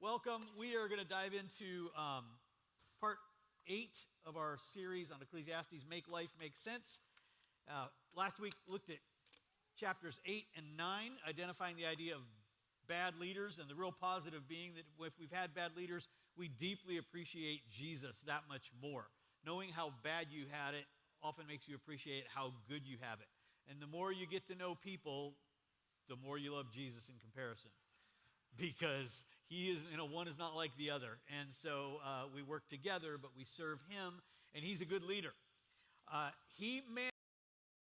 Welcome. We are going to dive into part 8 of our series on Ecclesiastes, Make Life Make Sense. Last week looked at chapters 8 and 9, identifying the idea of bad leaders, and the real positive being that if we've had bad leaders, we deeply appreciate Jesus that much more. Knowing how bad you had it often makes you appreciate how good you have it. And the more you get to know people, the more you love Jesus in comparison. Because he is, one is not like the other. And so we work together, but we serve him, and he's a good leader. He managed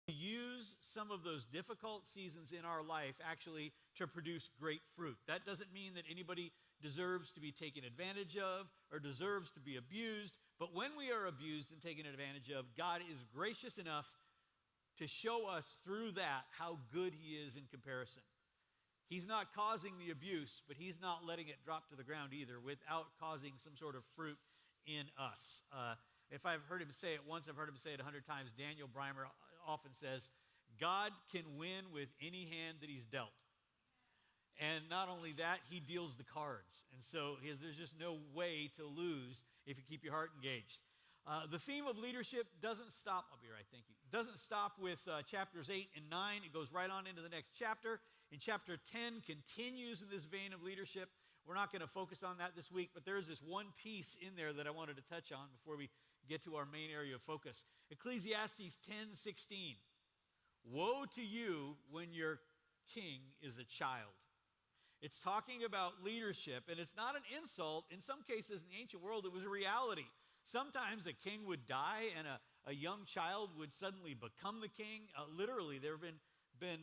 to use some of those difficult seasons in our life actually to produce great fruit. That doesn't mean that anybody deserves to be taken advantage of or deserves to be abused, but when we are abused and taken advantage of, God is gracious enough to show us through that how good he is in comparison. He's not causing the abuse, but he's not letting it drop to the ground either without causing some sort of fruit in us. If I've heard him say it once, I've heard him say it 100 times. Daniel Breimer often says, God can win with any hand that he's dealt. And not only that, he deals the cards. And so there's just no way to lose if you keep your heart engaged. The theme of leadership doesn't stop. I'll be right, thank you. Doesn't stop with chapters 8 and 9. It goes right on into the next chapter. In chapter 10, continues in this vein of leadership. We're not going to focus on that this week, but there's this one piece in there that I wanted to touch on before we get to our main area of focus. Ecclesiastes 10:16. Woe to you when your king is a child. It's talking about leadership, and it's not an insult. In some cases in the ancient world, it was a reality. Sometimes a king would die, and a young child would suddenly become the king. Literally, there have been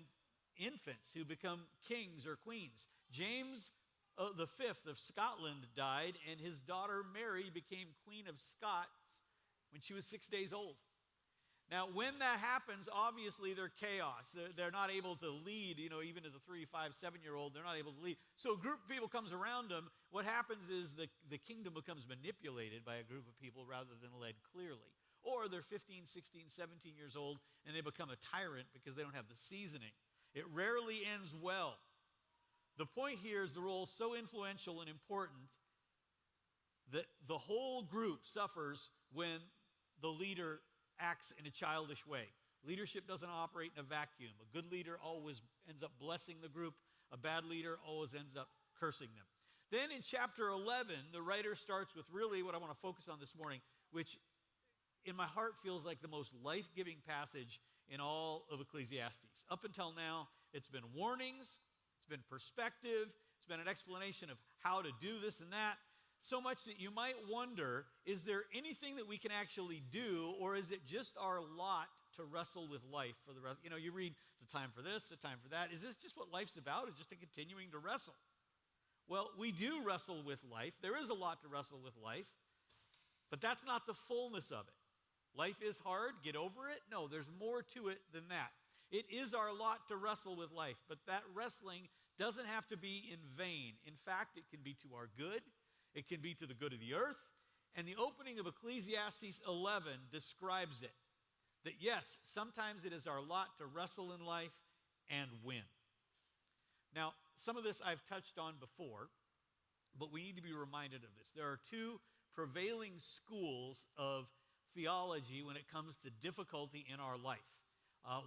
infants who become kings or queens. James the Fifth of Scotland died, and his daughter Mary became Queen of Scots when she was 6 days old. Now, when that happens, obviously they're chaos. They're not able to lead, even as a 3, 5, 7-year-old, they're not able to lead. So a group of people comes around them. What happens is the kingdom becomes manipulated by a group of people rather than led clearly. Or they're 15, 16, 17 years old, and they become a tyrant because they don't have the seasoning. It rarely ends well. The point here is the role is so influential and important that the whole group suffers when the leader acts in a childish way. Leadership doesn't operate in a vacuum. A good leader always ends up blessing the group. A bad leader always ends up cursing them. Then in chapter 11, the writer starts with really what I want to focus on this morning, which in my heart feels like the most life-giving passage in all of Ecclesiastes. Up until now, it's been warnings, it's been perspective, it's been an explanation of how to do this and that, so much that you might wonder, is there anything that we can actually do, or is it just our lot to wrestle with life for the rest? You read, the time for this, the time for that. Is this just what life's about, is just a continuing to wrestle? Well, we do wrestle with life. There is a lot to wrestle with life, but that's not the fullness of it. Life is hard, get over it. No, there's more to it than that. It is our lot to wrestle with life, but that wrestling doesn't have to be in vain. In fact, it can be to our good. It can be to the good of the earth. And the opening of Ecclesiastes 11 describes it. That yes, sometimes it is our lot to wrestle in life and win. Now, some of this I've touched on before, but we need to be reminded of this. There are two prevailing schools of theology when it comes to difficulty in our life.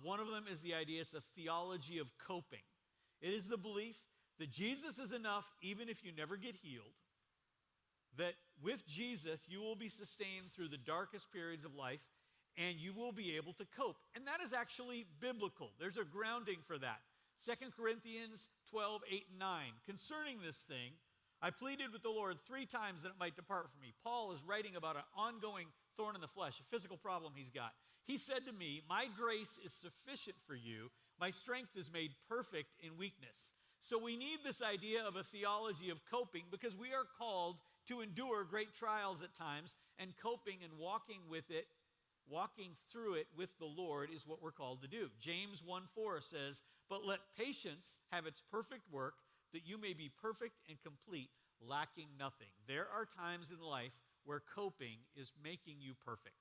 One of them is the idea, it's a theology of coping. It is the belief that Jesus is enough even if you never get healed, that with Jesus you will be sustained through the darkest periods of life and you will be able to cope. And that is actually biblical. There's a grounding for that. 2 Corinthians 12, 8, and 9. Concerning this thing, I pleaded with the Lord 3 times that it might depart from me. Paul is writing about an ongoing thorn in the flesh, a physical problem he's got. He said to me, my grace is sufficient for you. My strength is made perfect in weakness. So we need this idea of a theology of coping because we are called to endure great trials at times, and coping and walking with it, walking through it with the Lord is what we're called to do. James 1:4 says, but let patience have its perfect work, that you may be perfect and complete, lacking nothing. There are times in life where coping is making you perfect.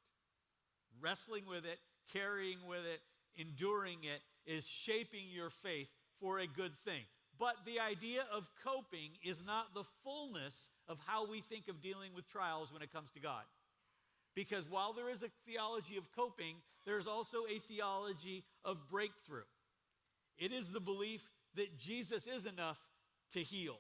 Wrestling with it, carrying with it, enduring it is shaping your faith for a good thing. But the idea of coping is not the fullness of how we think of dealing with trials when it comes to God. Because while there is a theology of coping, there's also a theology of breakthrough. It is the belief that Jesus is enough to heal,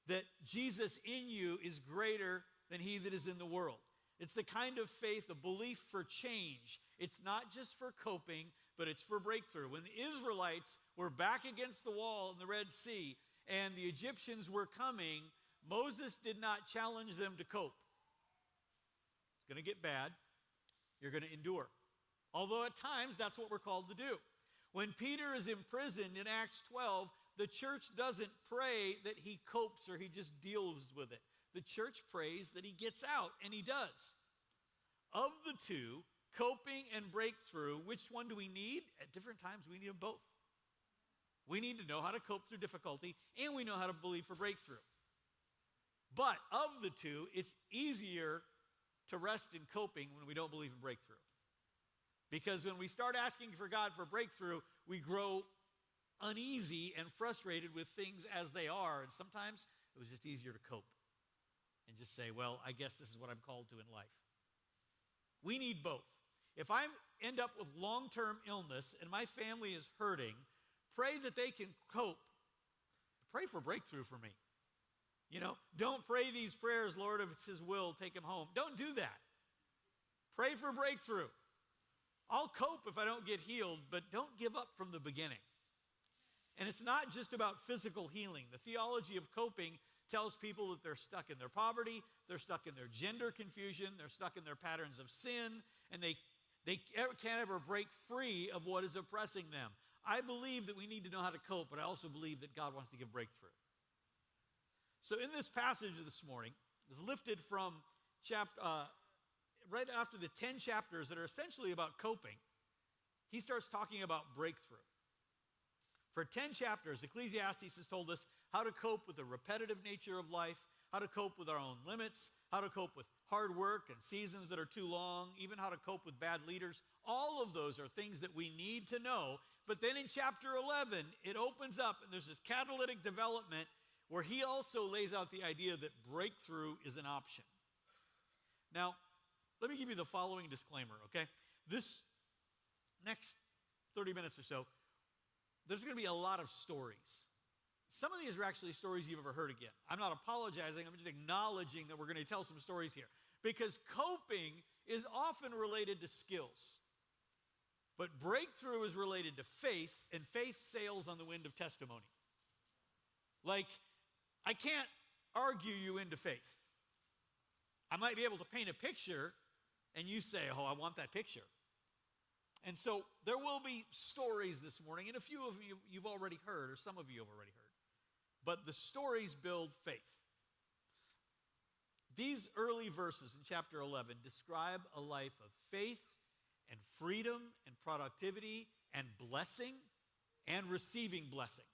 that Jesus in you is greater than he that is in the world. It's the kind of faith, a belief for change. It's not just for coping, but it's for breakthrough. When the Israelites were back against the wall in the Red Sea and the Egyptians were coming, Moses did not challenge them to cope. It's going to get bad. You're going to endure. Although at times that's what we're called to do. When Peter is imprisoned in Acts 12, the church doesn't pray that he copes or he just deals with it. The church prays that he gets out, and he does. Of the two, coping and breakthrough, which one do we need? At different times, we need them both. We need to know how to cope through difficulty, and we know how to believe for breakthrough. But of the two, it's easier to rest in coping when we don't believe in breakthrough. Because when we start asking for God for breakthrough, we grow uneasy and frustrated with things as they are. And sometimes it was just easier to cope and just say, well, I guess this is what I'm called to in life. We need both. If I end up with long-term illness and my family is hurting, pray that they can cope. Pray for breakthrough for me. You know, don't pray these prayers, Lord, if it's his will, take him home. Don't do that. Pray for breakthrough. I'll cope if I don't get healed, but don't give up from the beginning. And it's not just about physical healing. The theology of coping tells people that they're stuck in their poverty, they're stuck in their gender confusion, they're stuck in their patterns of sin, and they can't ever break free of what is oppressing them. I believe that we need to know how to cope, but I also believe that God wants to give breakthrough. So in this passage this morning, is lifted from right after the 10 chapters that are essentially about coping, he starts talking about breakthrough. For 10 chapters, Ecclesiastes has told us how to cope with the repetitive nature of life, how to cope with our own limits, how to cope with hard work and seasons that are too long, even how to cope with bad leaders. All of those are things that we need to know. But then in chapter 11, it opens up, and there's this catalytic development where he also lays out the idea that breakthrough is an option. Now, let me give you the following disclaimer, okay? This next 30 minutes or so, there's going to be a lot of stories. Some of these are actually stories you've ever heard again. I'm not apologizing. I'm just acknowledging that we're going to tell some stories here. Because coping is often related to skills. But breakthrough is related to faith, and faith sails on the wind of testimony. Like, I can't argue you into faith. I might be able to paint a picture, and you say, oh, I want that picture. And so there will be stories this morning, and a few of you you've already heard, or some of you have already heard. But the stories build faith. These early verses in chapter 11 describe a life of faith and freedom and productivity and blessing and receiving blessing.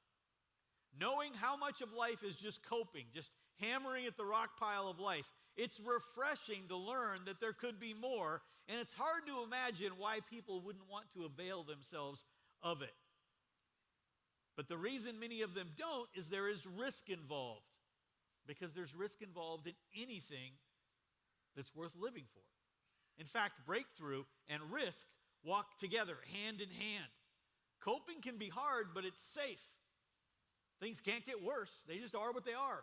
Knowing how much of life is just coping, just hammering at the rock pile of life, it's refreshing to learn that there could be more, and it's hard to imagine why people wouldn't want to avail themselves of it. But the reason many of them don't is there is risk involved, because there's risk involved in anything that's worth living for. In fact, breakthrough and risk walk together, hand in hand. Coping can be hard, but it's safe. Things can't get worse. They just are what they are.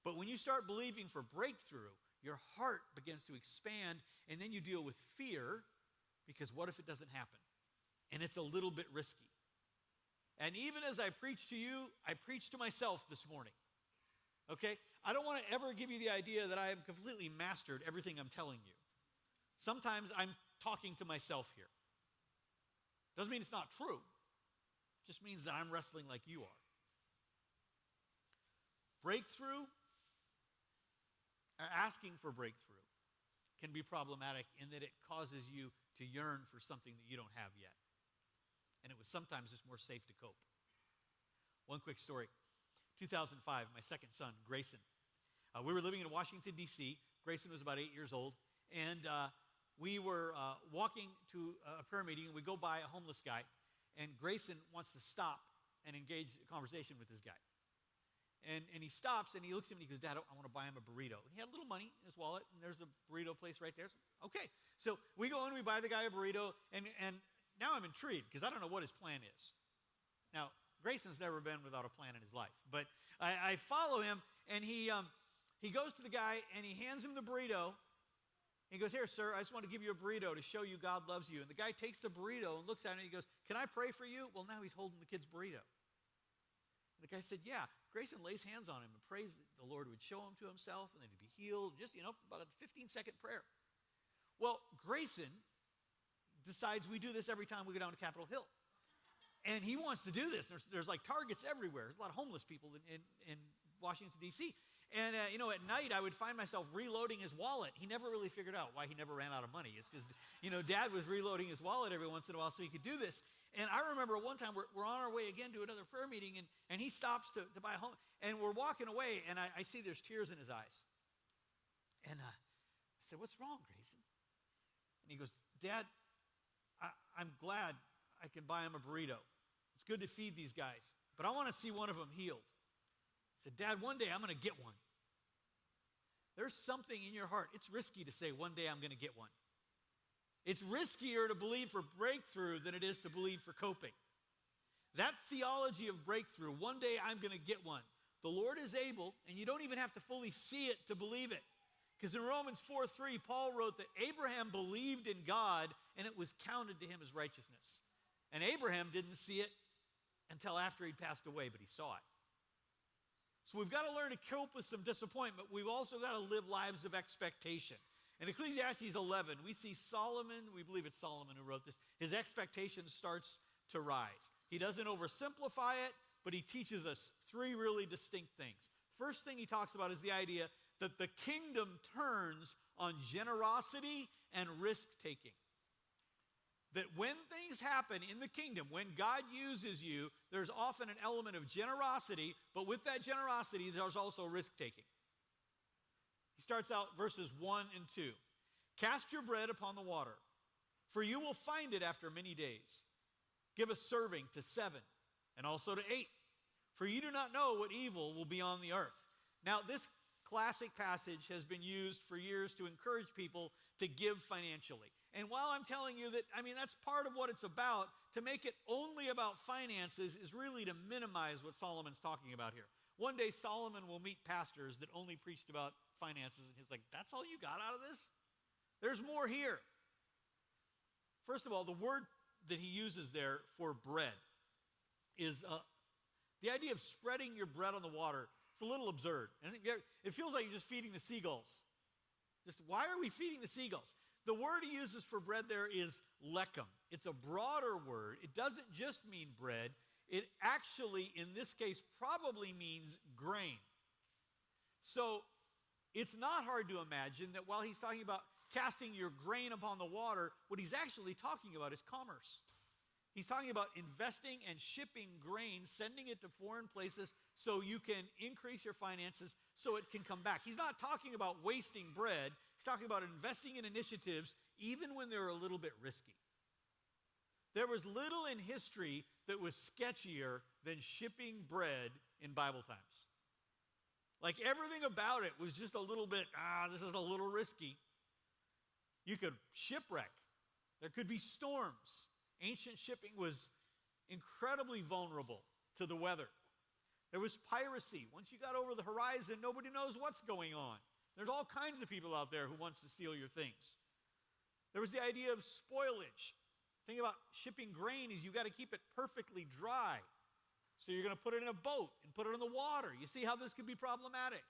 But when you start believing for breakthrough, your heart begins to expand, and then you deal with fear, because what if it doesn't happen? And it's a little bit risky. And even as I preach to you, I preach to myself this morning. Okay? I don't want to ever give you the idea that I have completely mastered everything I'm telling you. Sometimes I'm talking to myself here. Doesn't mean it's not true. Just means that I'm wrestling like you are. Breakthrough, or asking for breakthrough, can be problematic in that it causes you to yearn for something that you don't have yet. And it was sometimes just more safe to cope. One quick story. 2005, my second son, Grayson. We were living in Washington, D.C. Grayson was about 8 years old. And we were walking to a prayer meeting, and we go by a homeless guy. And Grayson wants to stop and engage a conversation with this guy. And he stops, and he looks at me, and he goes, Dad, I want to buy him a burrito. And he had a little money in his wallet, and there's a burrito place right there. So, okay. So we go in, we buy the guy a burrito, and now I'm intrigued, because I don't know what his plan is. Now, Grayson's never been without a plan in his life, but I follow him, and he goes to the guy, and he hands him the burrito. He goes, here, sir, I just want to give you a burrito to show you God loves you. And the guy takes the burrito and looks at it, and he goes, can I pray for you? Well, now he's holding the kid's burrito. And the guy said, yeah. Grayson lays hands on him and prays that the Lord would show him to himself and that he'd be healed. Just, about a 15-second prayer. Well, Grayson decides we do this every time we go down to Capitol Hill. And he wants to do this. There's like targets everywhere. There's a lot of homeless people in Washington, D.C. And, at night I would find myself reloading his wallet. He never really figured out why he never ran out of money. It's because, Dad was reloading his wallet every once in a while so he could do this. And I remember one time we're on our way again to another prayer meeting, and he stops to buy a home. And we're walking away, and I see there's tears in his eyes. And I said, what's wrong, Grayson? And he goes, Dad, I'm glad I can buy him a burrito. It's good to feed these guys, but I want to see one of them healed. I said, Dad, one day I'm going to get one. There's something in your heart. It's risky to say, one day I'm going to get one. It's riskier to believe for breakthrough than it is to believe for coping. That theology of breakthrough, one day I'm going to get one. The Lord is able, and you don't even have to fully see it to believe it. Because in Romans 4:3, Paul wrote that Abraham believed in God, and it was counted to him as righteousness. And Abraham didn't see it until after he'd passed away, but he saw it. So we've got to learn to cope with some disappointment. We've also got to live lives of expectation. In Ecclesiastes 11, we see Solomon, we believe it's Solomon who wrote this, his expectation starts to rise. He doesn't oversimplify it, but he teaches us three really distinct things. First thing he talks about is the idea that the kingdom turns on generosity and risk-taking. That when things happen in the kingdom, when God uses you, there's often an element of generosity, but with that generosity, there's also risk-taking. He starts out verses 1 and 2. Cast your bread upon the water, for you will find it after many days. Give a serving to 7, and also to 8, for you do not know what evil will be on the earth. Now, this classic passage has been used for years to encourage people to give financially. And while I'm telling you that, that's part of what it's about, to make it only about finances is really to minimize what Solomon's talking about here. One day, Solomon will meet pastors that only preached about finances, and he's like, that's all you got out of this? There's more here. First of all, the word that he uses there for bread is the idea of spreading your bread on the water. It's a little absurd. And it feels like you're just feeding the seagulls. Just why are we feeding the seagulls? The word he uses for bread there is lechem. It's a broader word. It doesn't just mean bread. It actually, in this case, probably means grain. So it's not hard to imagine that while he's talking about casting your grain upon the water, what he's actually talking about is commerce. He's talking about investing and shipping grain, sending it to foreign places so you can increase your finances so it can come back. He's not talking about wasting bread. He's talking about investing in initiatives even when they're a little bit risky. There was little in history that was sketchier than shipping bread in Bible times. Like everything about it was just a little bit, this is a little risky. You could shipwreck. There could be storms. Ancient shipping was incredibly vulnerable to the weather. There was piracy. Once you got over the horizon, nobody knows what's going on. There's all kinds of people out there who wants to steal your things. There was the idea of spoilage. The thing about shipping grain is you got to keep it perfectly dry. So you're going to put it in a boat and put it in the water. You see how this could be problematic.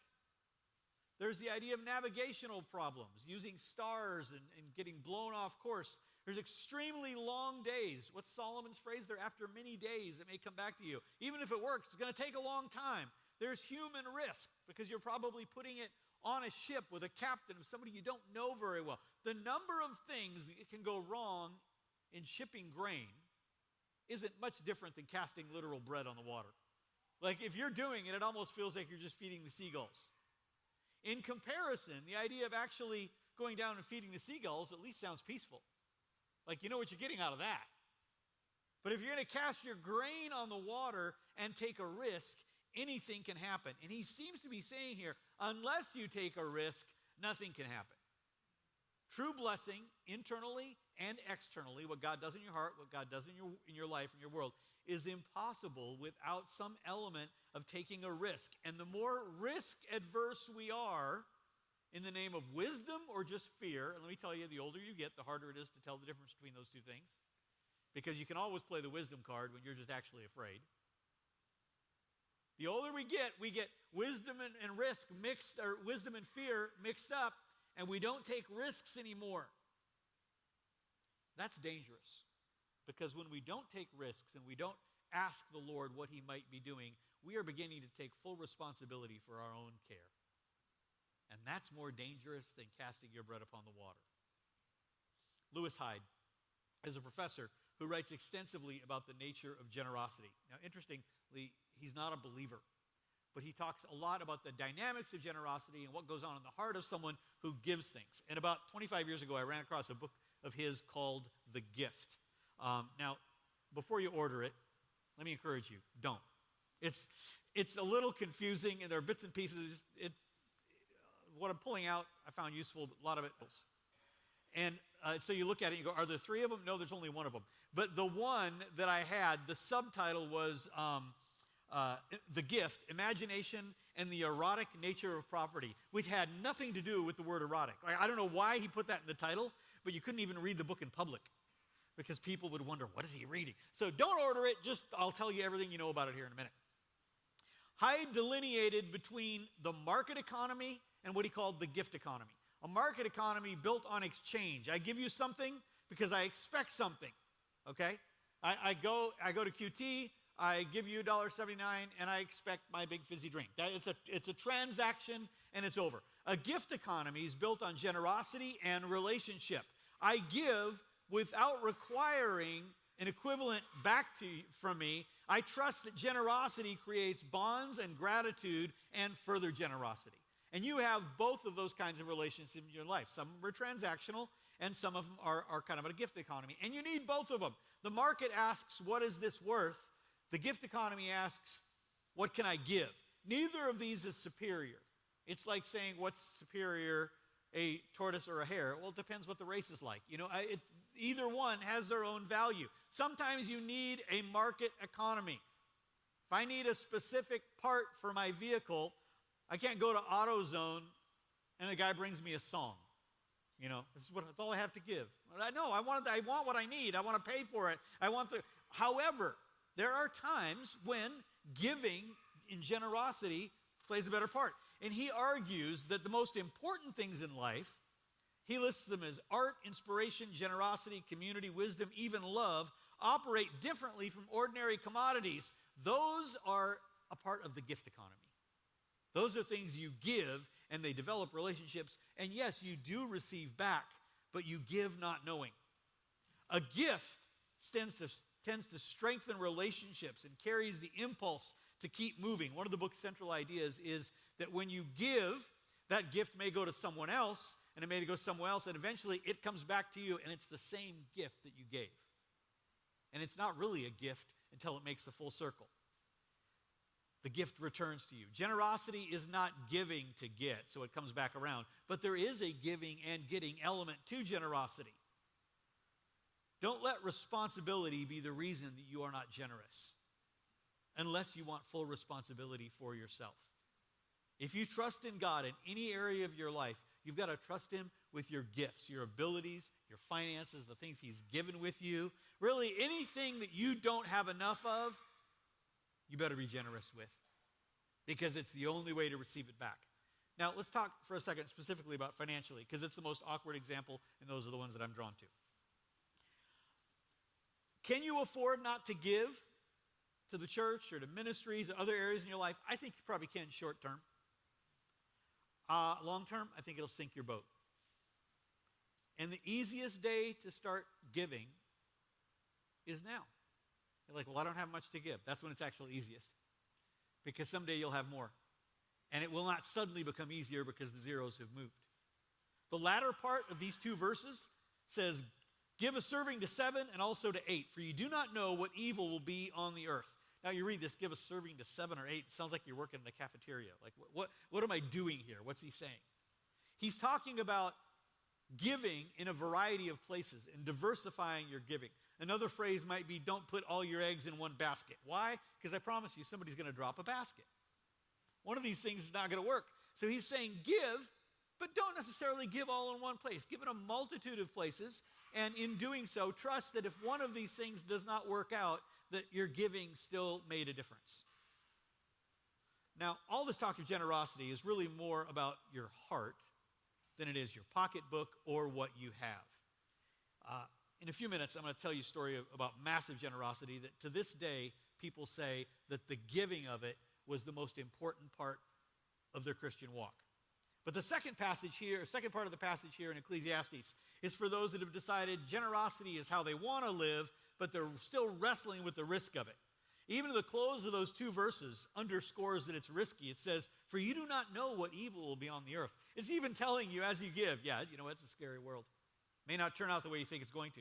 There's the idea of navigational problems, using stars and getting blown off course. There's extremely long days. What's Solomon's phrase there? After many days, it may come back to you. Even if it works, it's going to take a long time. There's human risk because you're probably putting it on a ship with a captain of somebody you don't know very well. The number of things that can go wrong in shipping grain isn't much different than casting literal bread on the water. Like if you're doing it, it almost feels like you're just feeding the seagulls. In comparison, the idea of actually going down and feeding the seagulls at least sounds peaceful. Like you know what you're getting out of that. But if you're going to cast your grain on the water and take a risk, anything can happen. And he seems to be saying here, unless you take a risk, nothing can happen. True blessing, internally and externally, what God does in your heart, what God does in your life, in your world, is impossible without some element of taking a risk. And the more risk-adverse we are in the name of wisdom or just fear, and let me tell you, the older you get, the harder it is to tell the difference between those two things. Because you can always play the wisdom card when you're just actually afraid. The older we get wisdom and risk mixed, or wisdom and fear mixed up, and we don't take risks anymore. That's dangerous. Because when we don't take risks and we don't ask the Lord what he might be doing, we are beginning to take full responsibility for our own care. And that's more dangerous than casting your bread upon the water. Lewis Hyde is a professor who writes extensively about the nature of generosity. Now, interestingly, he's not a believer, but he talks a lot about the dynamics of generosity and what goes on in the heart of someone who gives things. And about 25 years ago, I ran across a book of his called The Gift. Now, before you order it, let me encourage you, don't. It's a little confusing, and there are bits and pieces. What I'm pulling out, I found useful, but a lot of it is. And so you look at it and you go, are there three of them? No, there's only one of them. But the one that I had, the subtitle was The Gift, Imagination and the Erotic Nature of Property, which had nothing to do with the word erotic. I don't know why he put that in the title, but you couldn't even read the book in public because people would wonder, what is he reading? So don't order it, I'll tell you everything you know about it here in a minute. Hyde delineated between the market economy and what he called the gift economy. A market economy built on exchange. I give you something because I expect something, okay? I go to QT, I give you $1.79, and I expect my big fizzy drink. It's a transaction, and it's over. A gift economy is built on generosity and relationship. I give without requiring an equivalent back from me. I trust that generosity creates bonds and gratitude and further generosity. And you have both of those kinds of relationships in your life. Some are transactional, and some of them are kind of a gift economy. And you need both of them. The market asks, what is this worth? The gift economy asks, what can I give? Neither of these is superior. It's like saying, what's superior, a tortoise or a hare? Well, it depends what the race is like. Either one has their own value. Sometimes you need a market economy. If I need a specific part for my vehicle, I can't go to AutoZone and the guy brings me a song. That's all I have to give. I want what I need. I want to pay for it. However, there are times when giving in generosity plays a better part. And he argues that the most important things in life, he lists them as art, inspiration, generosity, community, wisdom, even love, operate differently from ordinary commodities. Those are a part of the gift economy. Those are things you give, and they develop relationships. And yes, you do receive back, but you give not knowing. A gift tends to strengthen relationships and carries the impulse to keep moving. One of the book's central ideas is that when you give, that gift may go to someone else, and it may go somewhere else, and eventually it comes back to you, and it's the same gift that you gave. And it's not really a gift until it makes the full circle. The gift returns to you. Generosity is not giving to get, so it comes back around. But there is a giving and getting element to generosity. Don't let responsibility be the reason that you are not generous, unless you want full responsibility for yourself. If you trust in God in any area of your life, you've got to trust him with your gifts, your abilities, your finances, the things he's given with you. Really, anything that you don't have enough of, you better be generous with, because it's the only way to receive it back. Now, let's talk for a second specifically about financially, because it's the most awkward example, and those are the ones that I'm drawn to. Can you afford not to give to the church or to ministries or other areas in your life? I think you probably can short term. Long term, I think it'll sink your boat. And the easiest day to start giving is now. You're like, well, I don't have much to give. That's when it's actually easiest. Because someday you'll have more. And it will not suddenly become easier because the zeros have moved. The latter part of these two verses says, Give a serving to 7 and also to 8, for you do not know what evil will be on the earth. Now you read this, give a serving to 7 or 8. It sounds like you're working in a cafeteria. Like, what am I doing here? What's he saying? He's talking about giving in a variety of places and diversifying your giving. Another phrase might be, don't put all your eggs in one basket. Why? Because I promise you, somebody's going to drop a basket. One of these things is not going to work. So he's saying give, but don't necessarily give all in one place. Give in a multitude of places, and in doing so, trust that if one of these things does not work out, that your giving still made a difference. Now, all this talk of generosity is really more about your heart than it is your pocketbook or what you have. In a few minutes, I'm going to tell you a story about massive generosity that to this day, people say that the giving of it was the most important part of their Christian walk. But the second part of the passage here in Ecclesiastes is for those that have decided generosity is how they want to live, but they're still wrestling with the risk of it. Even the close of those 2 verses underscores that it's risky. It says, for you do not know what evil will be on the earth. It's even telling you as you give, it's a scary world. May not turn out the way you think it's going to.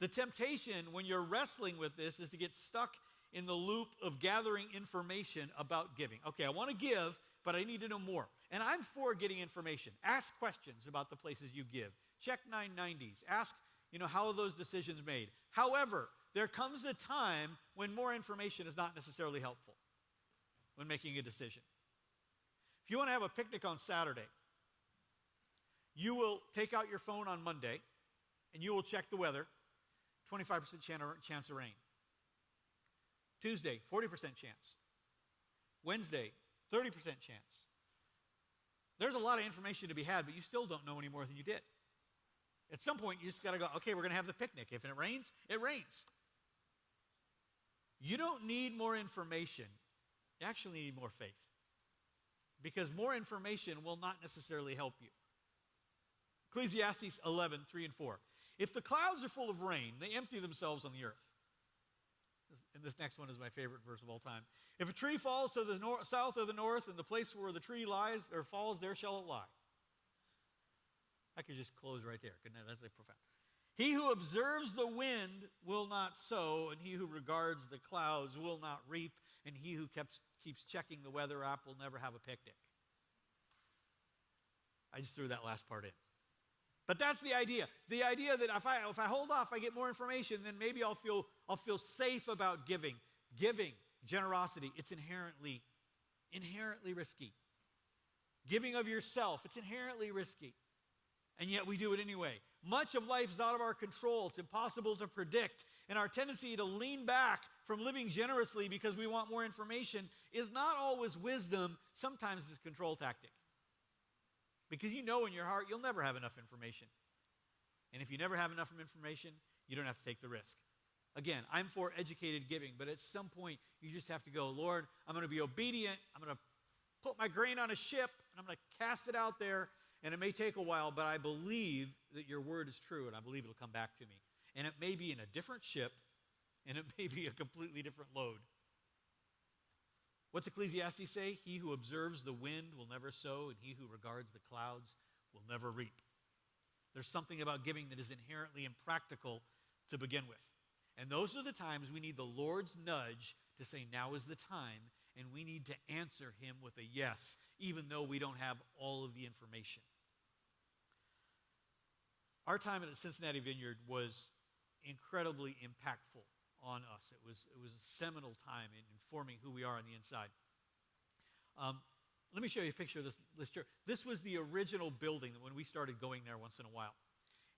The temptation when you're wrestling with this is to get stuck in the loop of gathering information about giving. Okay, I want to give, but I need to know more. And I'm for getting information. Ask questions about the places you give. Check 990s. Ask, how are those decisions made? However, there comes a time when more information is not necessarily helpful when making a decision. If you want to have a picnic on Saturday, you will take out your phone on Monday and you will check the weather. 25% chance of rain. Tuesday, 40% chance. Wednesday, 30% chance. There's a lot of information to be had, but you still don't know any more than you did. At some point, you just got to go, okay, we're going to have the picnic. If it rains, it rains. You don't need more information. You actually need more faith. Because more information will not necessarily help you. Ecclesiastes 11, 3 and 4. If the clouds are full of rain, they empty themselves on the earth. And this next one is my favorite verse of all time. If a tree falls to the south or the north, and the place where the tree lies or falls, there shall it lie. I could just close right there. Couldn't I? That's like profound. He who observes the wind will not sow, and he who regards the clouds will not reap, and he who keeps checking the weather app will never have a picnic. I just threw that last part in. But that's the idea. The idea that if I hold off, I get more information, then maybe I'll feel safe about giving. Giving, generosity, it's inherently risky. Giving of yourself, it's inherently risky. And yet we do it anyway. Much of life is out of our control. It's impossible to predict. And our tendency to lean back from living generously because we want more information is not always wisdom. Sometimes it's a control tactic. Because you know in your heart you'll never have enough information. And if you never have enough information, you don't have to take the risk. Again, I'm for educated giving, but at some point you just have to go, Lord, I'm going to be obedient. I'm going to put my grain on a ship, and I'm going to cast it out there. And it may take a while, but I believe that your word is true, and I believe it'll come back to me. And it may be in a different ship, and it may be a completely different load. What's Ecclesiastes say? He who observes the wind will never sow, and he who regards the clouds will never reap. There's something about giving that is inherently impractical to begin with. And those are the times we need the Lord's nudge to say, now is the time, and we need to answer him with a yes, even though we don't have all of the information. Our time at the Cincinnati Vineyard was incredibly impactful on us. It was a seminal time in forming who we are on the inside. Let me show you a picture of this church. This was the original building when we started going there once in a while.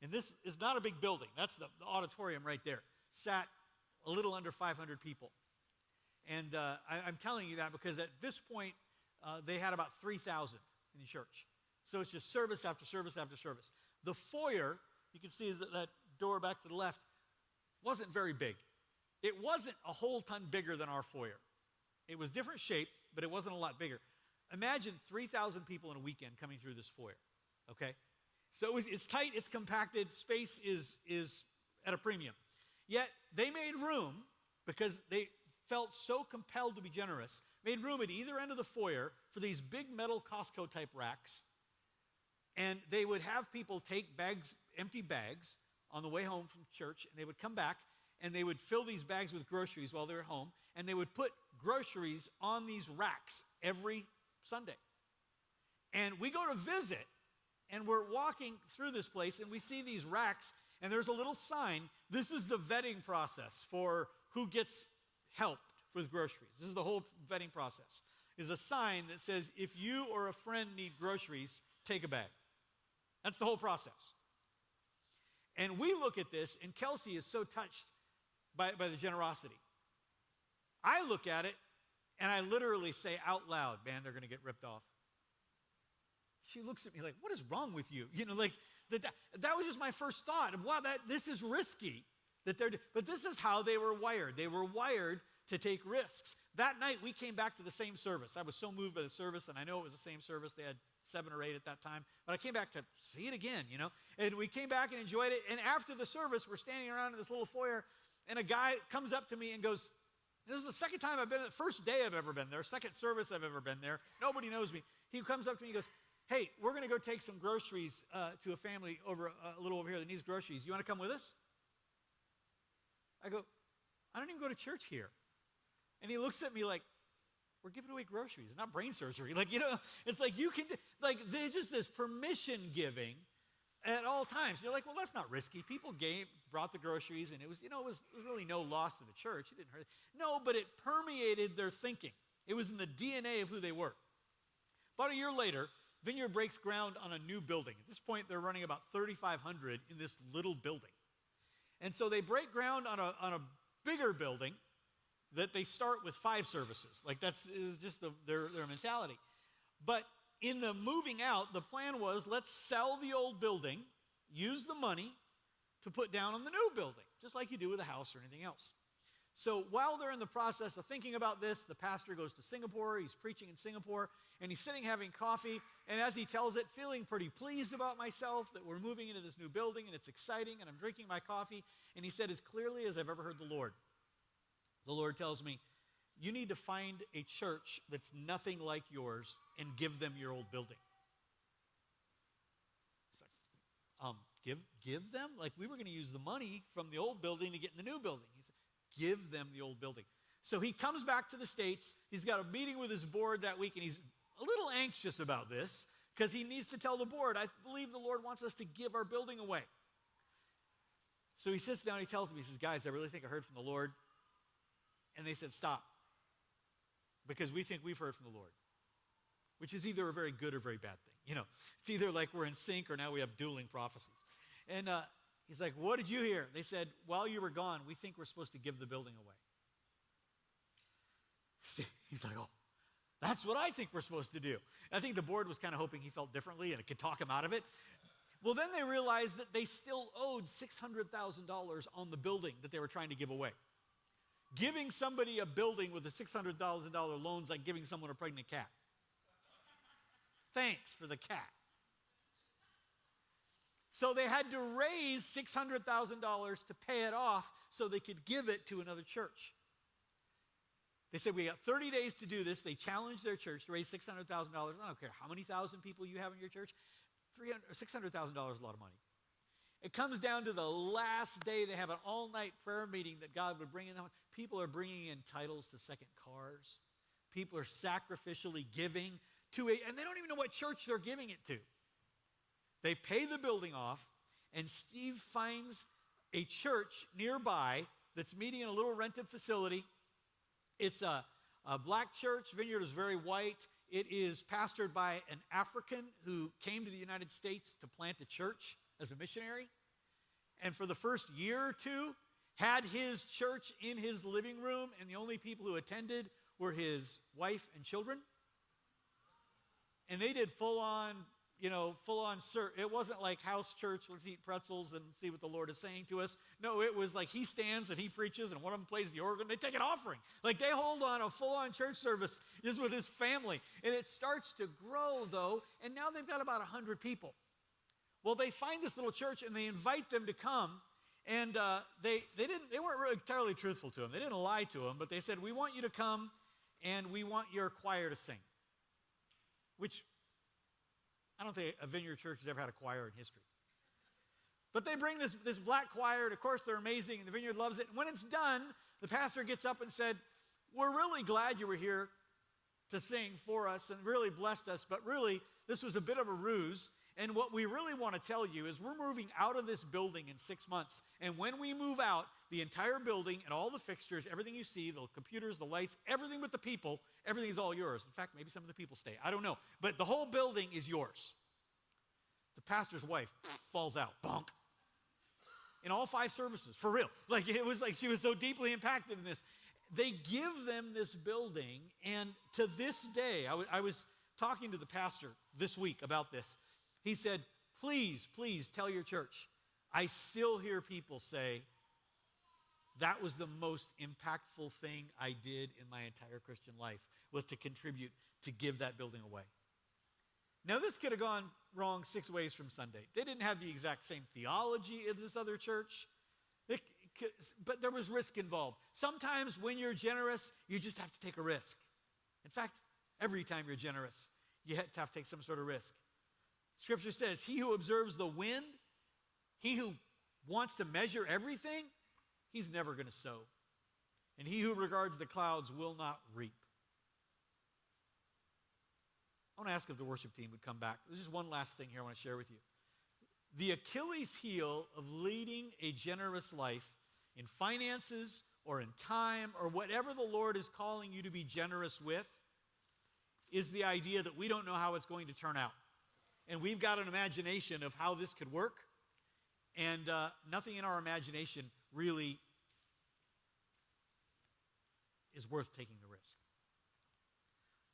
And this is not a big building. That's the auditorium right there. Sat a little under 500 people. And I'm telling you that because at this point, they had about 3,000 in the church. So it's just service after service after service. The foyer, you can see is that door back to the left, wasn't very big. It wasn't a whole ton bigger than our foyer. It was different shaped, but it wasn't a lot bigger. Imagine 3,000 people in a weekend coming through this foyer, okay? So it's tight, it's compacted, space is at a premium. Yet they made room because they felt so compelled to be generous, made room at either end of the foyer for these big metal Costco-type racks, and they would have people take bags, empty bags, on the way home from church, and they would come back, and they would fill these bags with groceries while they were home, and they would put groceries on these racks every Sunday. And we go to visit, and we're walking through this place, and we see these racks, and there's a little sign. This is the vetting process for who gets help with groceries. This is the whole vetting process. Is a sign that says, if you or a friend need groceries, take a bag. That's the whole process. And we look at this, and Kelsey is so touched by the generosity. I look at it, and I literally say out loud, man, they're going to get ripped off. She looks at me like, what is wrong with you? You know, like, that was just my first thought of, wow, this is risky. But this is how they were wired. They were wired to take risks. That night, we came back to the same service. I was so moved by the service, and I know it was the same service. They had 7 or 8 at that time. But I came back to see it again, you know. And we came back and enjoyed it. And after the service, we're standing around in this little foyer, and a guy comes up to me and goes, this is the second time I've been there, the first day I've ever been there, second service I've ever been there. Nobody knows me. He comes up to me and goes, hey, we're going to go take some groceries to a family over a little over here that needs groceries. You want to come with us? I go, I don't even go to church here. And he looks at me like, we're giving away groceries, not brain surgery. Like, you know, it's like you can, like, there's just this permission giving at all times. You're like, well, that's not risky. People brought the groceries, and it was really no loss to the church. It didn't hurt. No, but it permeated their thinking. It was in the DNA of who they were. About a year later, Vineyard breaks ground on a new building. At this point, they're running about 3,500 in this little building. And so they break ground on a bigger building that they start with 5 services. Like, that's just their mentality. But in the moving out, the plan was, let's sell the old building, use the money to put down on the new building, just like you do with a house or anything else. So while they're in the process of thinking about this, the pastor goes to Singapore. He's preaching in Singapore, and he's sitting having coffee, and as he tells it, feeling pretty pleased about myself that we're moving into this new building, and it's exciting, and I'm drinking my coffee, and he said, as clearly as I've ever heard the Lord tells me, you need to find a church that's nothing like yours and give them your old building. It's like, give them? Like, we were going to use the money from the old building to get in the new building. He said, give them the old building. So he comes back to the States. He's got a meeting with his board that week, and he's a little anxious about this because he needs to tell the board, I believe the Lord wants us to give our building away. So he sits down, he tells them, he says, guys, I really think I heard from the Lord. And they said, stop, because we think we've heard from the Lord, which is either a very good or very bad thing. You know, it's either like we're in sync or now we have dueling prophecies. And he's like, what did you hear? They said, while you were gone, we think we're supposed to give the building away. He's like, oh, that's what I think we're supposed to do. I think the board was kind of hoping he felt differently and it could talk him out of it. Well, then they realized that they still owed $600,000 on the building that they were trying to give away. Giving somebody a building with a $600,000 loan is like giving someone a pregnant cat. Thanks for the cat. So they had to raise $600,000 to pay it off so they could give it to another church. They said, we got 30 days to do this. They challenged their church to raise $600,000. I don't care how many thousand people you have in your church. $600,000 is a lot of money. It comes down to the last day. They have an all-night prayer meeting that God would bring in. People are bringing in titles to second cars. People are sacrificially giving to and they don't even know what church they're giving it to. They pay the building off, and Steve finds a church nearby that's meeting in a little rented facility. It's a black church. Vineyard is very white. It is pastored by an African who came to the United States to plant a church as a missionary. And for the first year or two, had his church in his living room, and the only people who attended were his wife and children. And they did full-on it wasn't like house church, let's eat pretzels and see what the Lord is saying to us. No, it was like he stands and he preaches, and one of them plays the organ. They take an offering. Like, they hold on a full-on church service just with his family. And it starts to grow, though, and now they've got about 100 people. Well, they find this little church, and they invite them to come, and they weren't really entirely truthful to him. They didn't lie to him, but they said, we want you to come, and we want your choir to sing, which I don't think a Vineyard church has ever had a choir in history. But they bring this black choir, and of course they're amazing, and the vineyard loves it. And when it's done, the pastor gets up and said, we're really glad you were here to sing for us and really blessed us, but really this was a bit of a ruse. And what we really want to tell you is we're moving out of this building in 6 months. And when we move out, the entire building and all the fixtures, everything you see, the computers, the lights, everything with the people, everything is all yours. In fact, maybe some of the people stay. I don't know. But the whole building is yours. The pastor's wife falls out. Bonk. In all 5 services, for real. Like, it was like she was so deeply impacted in this. They give them this building, and to this day, I was talking to the pastor this week about this. He said, please tell your church. I still hear people say, that was the most impactful thing I did in my entire Christian life, was to contribute to give that building away. Now, this could have gone wrong 6 ways from Sunday. They didn't have the exact same theology as this other church, but there was risk involved. Sometimes when you're generous, you just have to take a risk. In fact, every time you're generous, you have to take some sort of risk. Scripture says, he who observes the wind, he who wants to measure everything, he's never going to sow. And he who regards the clouds will not reap. I want to ask if the worship team would come back. There's just one last thing here I want to share with you. The Achilles heel of leading a generous life in finances or in time or whatever the Lord is calling you to be generous with is the idea that we don't know how it's going to turn out. And we've got an imagination of how this could work, and nothing in our imagination really is worth taking the risk.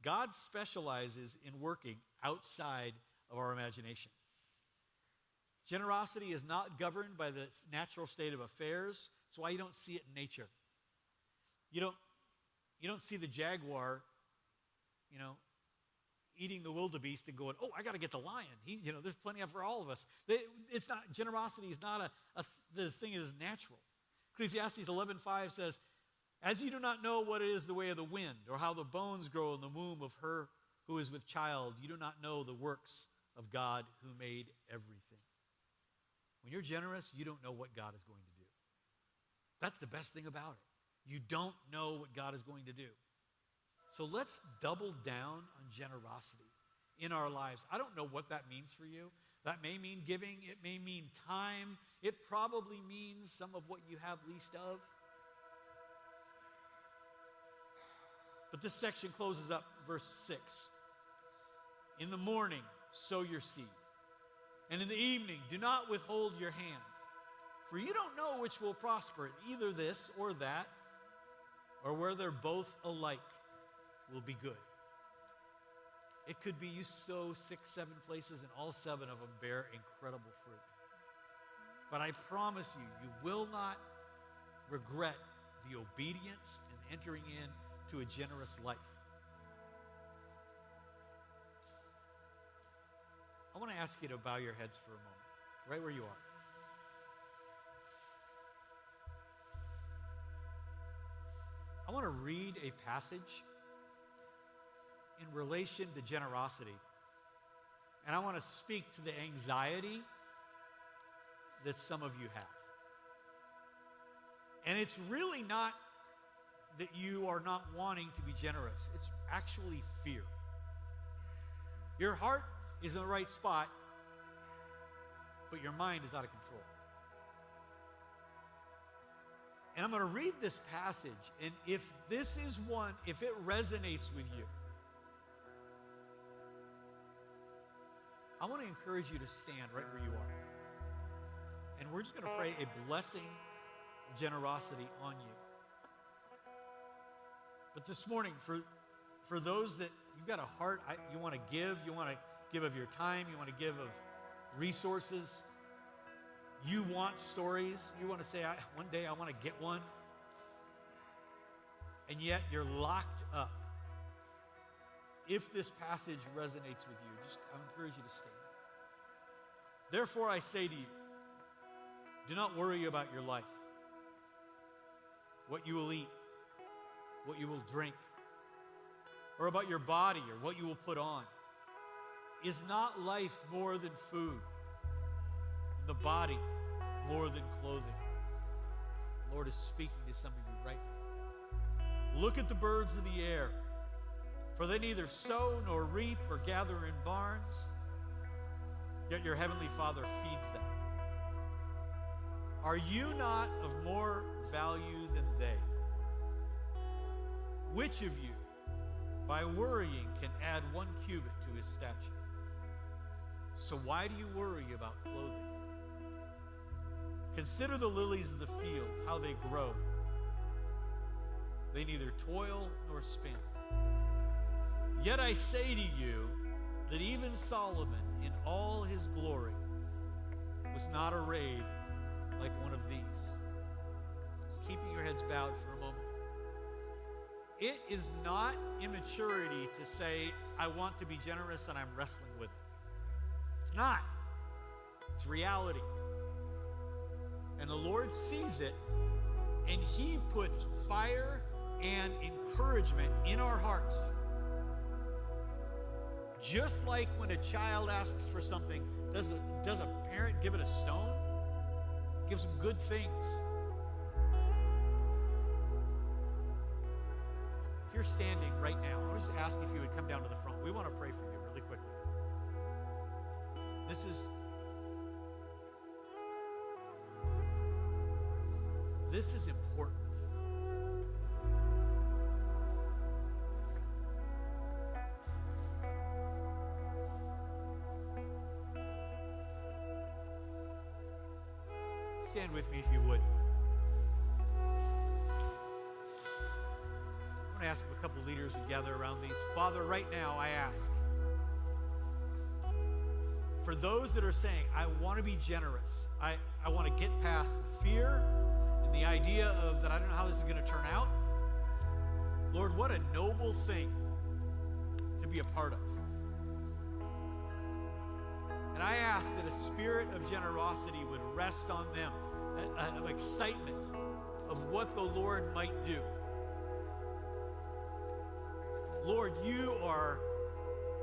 God specializes in working outside of our imagination. Generosity is not governed by the natural state of affairs. That's why you don't see it in nature. You don't see the jaguar, eating the wildebeest and going, oh, I got to get the lion. There's plenty of for all of us. It's not, generosity is not this thing is natural. Ecclesiastes 11:5 says, as you do not know what is the way of the wind, or how the bones grow in the womb of her who is with child, you do not know the works of God who made everything. When you're generous, you don't know what God is going to do. That's the best thing about it. You don't know what God is going to do. So let's double down on generosity in our lives. I don't know what that means for you. That may mean giving. It may mean time. It probably means some of what you have least of. But this section closes up verse 6. In the morning, sow your seed. And in the evening, do not withhold your hand. For you don't know which will prosper, either this or that, or whether both alike will be good. It could be you sow 6, 7 places, and all 7 of them bear incredible fruit. But I promise you, you will not regret the obedience and entering in to a generous life. I want to ask you to bow your heads for a moment, right where you are. I want to read a passage in relation to generosity. And I want to speak to the anxiety that some of you have. And it's really not that you are not wanting to be generous. It's actually fear. Your heart is in the right spot, but your mind is out of control. And I'm going to read this passage, and if this is one, if it resonates with you, I want to encourage you to stand right where you are. And we're just going to pray a blessing of generosity on you. But this morning, for those that you've got a heart, you want to give of your time, you want to give of resources, you want stories, you want to say, one day I want to get one, and yet you're locked up. If this passage resonates with you, I encourage you to stand. Therefore I say to you, do not worry about your life, what you will eat, what you will drink, or about your body or what you will put on. Is not life more than food, and the body more than clothing. The Lord is speaking to some of you right now. Look at the birds of the air, for they neither sow nor reap or gather in barns, yet your heavenly Father feeds them. Are you not of more value than they? Which of you, by worrying, can add 1 cubit to his stature? So why do you worry about clothing? Consider the lilies of the field, how they grow. They neither toil nor spin. Yet I say to you that even Solomon in all his glory was not arrayed like one of these. Just keeping your heads bowed for a moment. It is not immaturity to say, I want to be generous and I'm wrestling with it. It's not. It's reality. And the Lord sees it, and he puts fire and encouragement in our hearts. Just like when a child asks for something, does a parent give it a stone? Gives them good things. If you're standing right now, I want to just ask if you would come down to the front. We want to pray for you really quickly. This is important. Stand with me if you would. I want to ask if a couple leaders would gather around these. Father, right now I ask for those that are saying, I want to be generous. I want to get past the fear and the idea of that I don't know how this is going to turn out. Lord, what a noble thing to be a part of. And I ask that a spirit of generosity would rest on them, of excitement of what the Lord might do. Lord, you are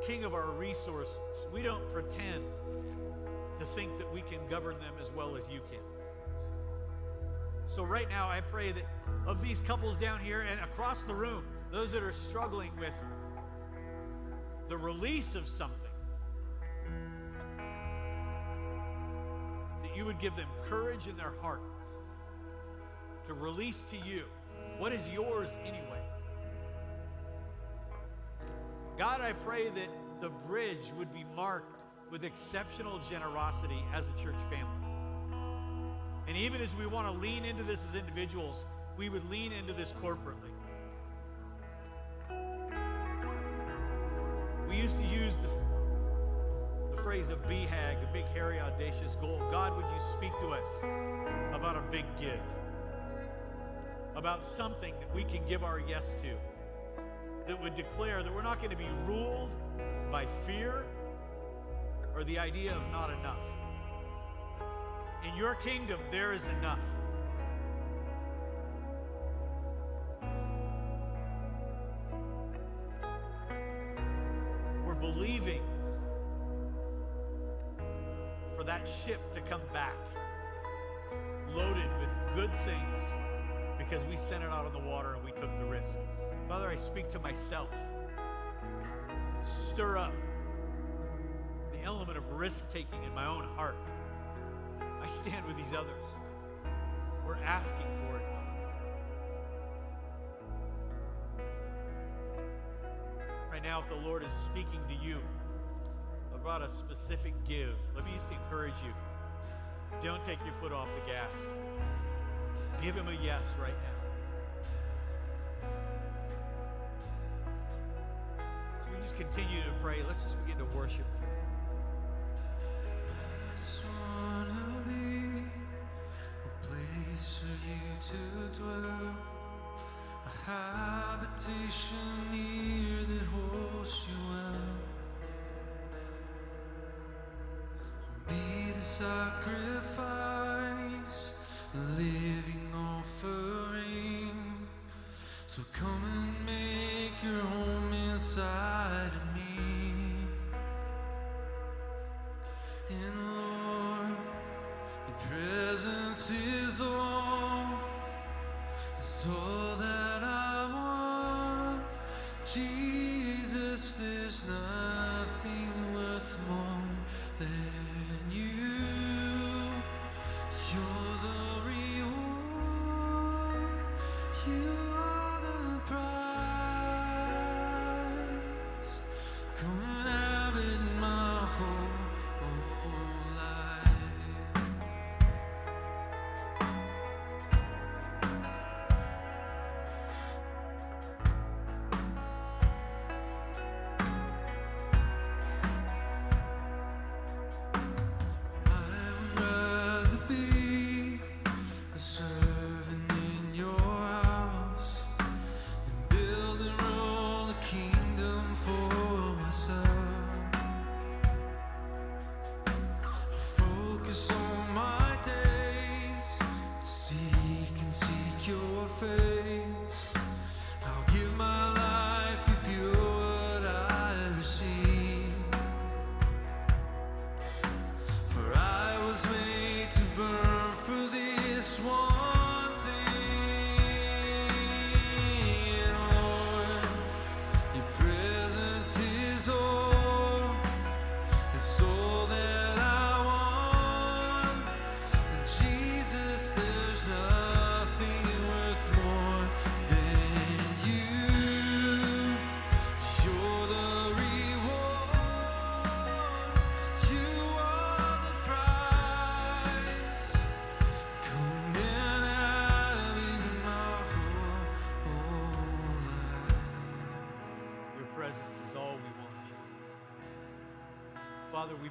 King of our resources. We don't pretend to think that we can govern them as well as you can. So right now, I pray that of these couples down here and across the room, those that are struggling with the release of something, that you would give them courage in their heart to release to you what is yours anyway. God, I pray that the bridge would be marked with exceptional generosity as a church family. And even as we want to lean into this as individuals, we would lean into this corporately. We used to use the phrase of BHAG, a big, hairy, audacious goal. God, would you speak to us about a big give? About something that we can give our yes to, that would declare that we're not going to be ruled by fear or the idea of not enough. In your kingdom, there is enough. We're believing for that ship to come back loaded with good things because we sent it out on the water and we took the risk. Father, I speak to myself. Stir up the element of risk-taking in my own heart. I stand with these others. We're asking for it, God. Right now, if the Lord is speaking to you about a specific give, let me just encourage you. Don't take your foot off the gas. Give him a yes right now. So we just continue to pray. Let's just begin to worship. To dwell, a habitation near that holds you well. Be the sacrifice, a living offering. So come and make your home inside of me. And Lord, your presence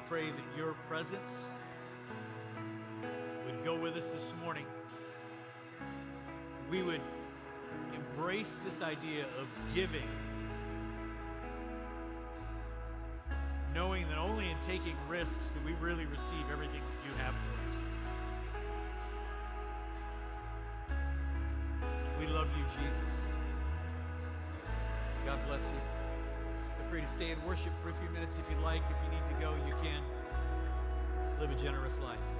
pray that your presence would go with us this morning. We would embrace this idea of giving, knowing that only in taking risks do we really receive everything that you have for us. We love you, Jesus. God bless you. Feel free to stay and worship for a few minutes if you'd like. If you need to go, you can. Live a generous life.